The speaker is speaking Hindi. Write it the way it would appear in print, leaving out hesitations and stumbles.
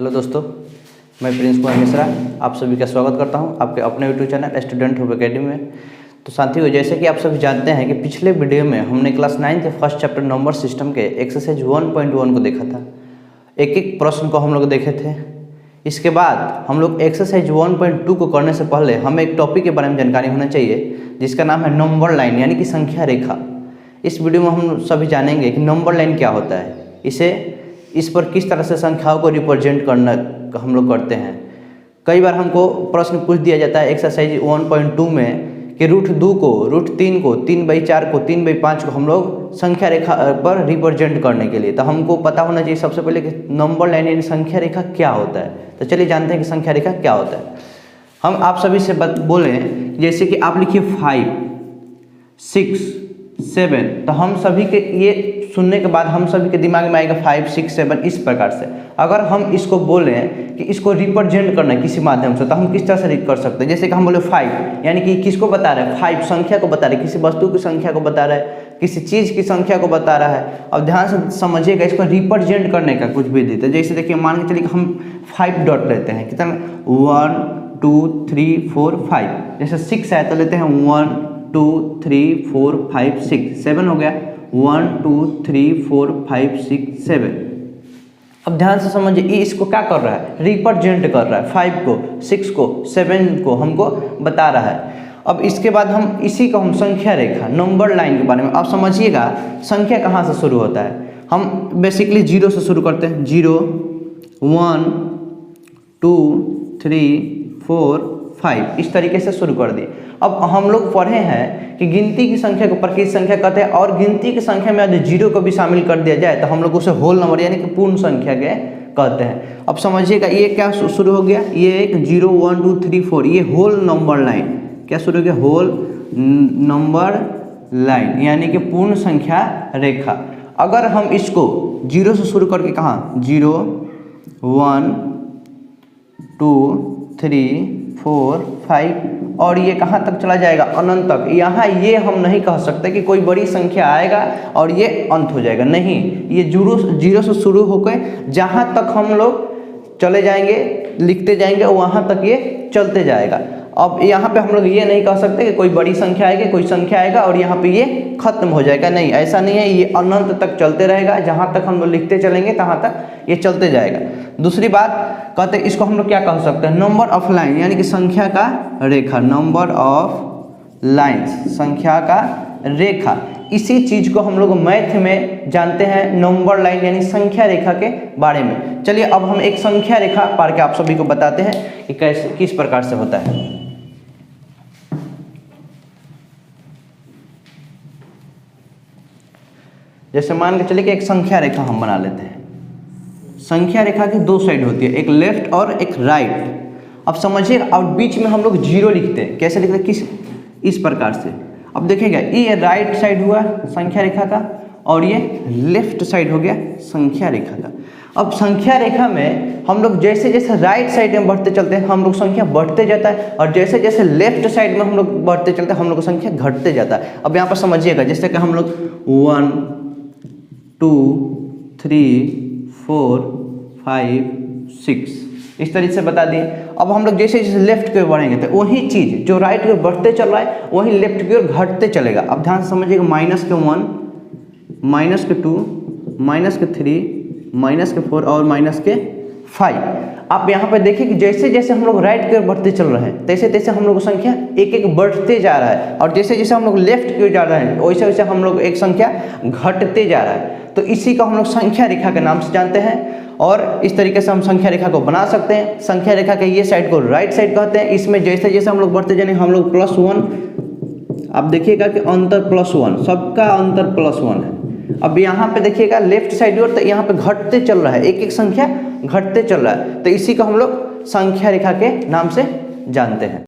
हेलो दोस्तों, मैं प्रिंस कुमार मिश्रा आप सभी का स्वागत करता हूं आपके अपने YouTube channel student hope academy में। तो साथियों, जैसे कि आप सभी जानते हैं कि पिछले वीडियो में हमने क्लास 9 के फर्स्ट चैप्टर नंबर सिस्टम के एक्सरसाइज 1.1 को देखा था। एक एक प्रश्न को हम लोग देखे थे। इसके बाद हम लोग एक्सरसाइज 1.2 को करने से पहले हमें एक टॉपिक के बारे में जानकारी होना चाहिए जिसका नाम है नंबर लाइन यानी कि संख्या रेखा। इस वीडियो में हम सभी जानेंगे कि नंबर लाइन क्या होता है, इस पर किस तरह से संख्याओं को रिप्रेजेंट करना हम लोग करते हैं। कई बार हमको प्रश्न पूछ दिया जाता है एक्सरसाइज 1.2 में कि √2 को, √3 को, 3/4 को, 3/5 को हम लोग संख्या रेखा पर रिप्रेजेंट करने के लिए तो हमको पता होना चाहिए सबसे पहले कि नंबर लाइन यानी संख्या रेखा क्या होता है। तो चलिए जानते हैं कि संख्या रेखा क्या होता है। हम आप सभी से बोलें जैसे कि आप लिखिए 5, 6, 7, तो हम सभी के ये सुनने के बाद हम सभी के दिमाग में आएगा 5, 6, 7 इस प्रकार से। अगर हम इसको बोलें कि इसको रिप्रेजेंट करना है किसी माध्यम से तो हम किस तरह से कर सकते हैं। जैसे कि हम बोले 5 यानी कि किसको बता रहा है, 5 संख्या को बता रहा है, किसी वस्तु की संख्या को बता रहा है, किसी चीज़ की संख्या को बता रहा है। अब ध्यान से समझिएगा, इसको रिप्रेजेंट करने का कुछ भी देते हैं। जैसे देखिए मान के चलिए कि हम 5 डॉट लेते हैं, कितना 1, 2, 3, 4, 5। जैसे 6 है तो लेते हैं 1, 2, 3, 4, 5, 6, 7 हो गया 1, 2, 3, 4, 5, 6, 7। अब ध्यान से समझिए, ये इसको क्या कर रहा है, रिप्रेजेंट कर रहा है। 5 को, 6 को, 7 को हमको बता रहा है। अब इसके बाद हम इसी को हम संख्या रेखा नंबर लाइन के बारे में अब समझिएगा। संख्या कहाँ से शुरू होता है, हम बेसिकली 0 से शुरू करते हैं। 0, 1, 2, 3, 4, 5 इस तरीके से शुरू कर दिए। अब हम लोग पढ़े हैं कि गिनती की संख्या को प्रकृत संख्या कहते हैं और गिनती की संख्या में यदि 0 को भी शामिल कर दिया जाए तो हम लोग उसे होल नंबर यानी कि पूर्ण संख्या के कहते हैं। अब समझिएगा ये क्या शुरू हो गया, ये एक 0, 1, 2, 3, 4 ये होल नंबर लाइन क्या शुरू हो गया, होल नंबर लाइन यानी कि पूर्ण संख्या रेखा। अगर हम इसको 0 से शुरू करके कहाँ 0, 1, 2, 3, 4, 5 और ये कहाँ तक चला जाएगा, अनंत तक। यहाँ ये हम नहीं कह सकते कि कोई बड़ी संख्या आएगा और ये अंत हो जाएगा, नहीं। ये 0 से शुरू होकर जहाँ तक हम लोग चले जाएंगे लिखते जाएंगे वहाँ तक ये चलते जाएगा। अब यहाँ पे हम लोग ये नहीं कह सकते कि कोई बड़ी संख्या आएगी, कोई संख्या आएगा और यहाँ पे ये खत्म हो जाएगा, नहीं, ऐसा नहीं है। ये अनंत तक चलते रहेगा, जहाँ तक हम लोग लिखते चलेंगे तहाँ तक ये चलते जाएगा। दूसरी बात कहते हैं इसको हम लोग क्या कह सकते हैं, नंबर ऑफ लाइन यानी कि संख्या का रेखा, नंबर ऑफ लाइन्स संख्या का रेखा। इसी चीज को हम लोग मैथ में जानते हैं नंबर लाइन यानी संख्या रेखा के बारे में। चलिए अब हम एक संख्या रेखा पार के आप सभी को बताते हैं कि कैसे किस प्रकार से होता है। जैसे मान के चलिए कि एक संख्या रेखा हम बना लेते हैं। संख्या रेखा की 2 साइड होती है, एक लेफ्ट और एक राइट। अब समझिए, अब बीच में हम लोग 0 लिखते हैं। कैसे लिखते हैं, किस इस प्रकार से। अब देखिएगा ये राइट साइड हुआ संख्या रेखा का और ये लेफ्ट साइड हो गया संख्या रेखा का। अब संख्या रेखा में हम लोग जैसे जैसे राइट साइड में बढ़ते चलते हैं हम लोग संख्या बढ़ते जाता है और जैसे जैसे लेफ्ट साइड में हम लोग बढ़ते चलते हैं हम लोग संख्या घटते जाता है। अब यहाँ पर समझिएगा जैसे कि हम लोग 1, 2, 3, 4, 5, 6 इस तरीके से बता दिए। अब हम लोग जैसे जैसे लेफ्ट की ओर बढ़ेंगे तो वही चीज़ जो राइट की ओर बढ़ते चल रहा है वही लेफ्ट की ओर घटते चलेगा। अब ध्यान से समझिएगा, -1, -2, -3, -4 और -5। आप यहाँ पर देखिए कि जैसे जैसे हम लोग राइट की ओर बढ़ते चल रहे हैं तैसे तैसे हम लोग संख्या एक एक बढ़ते जा रहा है और जैसे जैसे हम लोग लेफ्ट की ओर जा रहे हैं वैसे वैसे हम लोग एक संख्या घटते जा रहा है। तो इसी को हम लोग संख्या रेखा के नाम से जानते हैं और इस तरीके से हम संख्या रेखा को बना सकते हैं। संख्या रेखा के ये साइड को राइट साइड कहते हैं। इसमें जैसे जैसे हम लोग बढ़ते जाएंगे हम लोग +1, अब देखिएगा कि अंतर +1, सबका अंतर +1 है। अब यहाँ पे देखिएगा लेफ्ट साइड और तो यहाँ पे घटते चल रहा है, एक एक संख्या घटते चल रहा है। तो इसी को हम लोग संख्या रेखा के नाम से जानते हैं।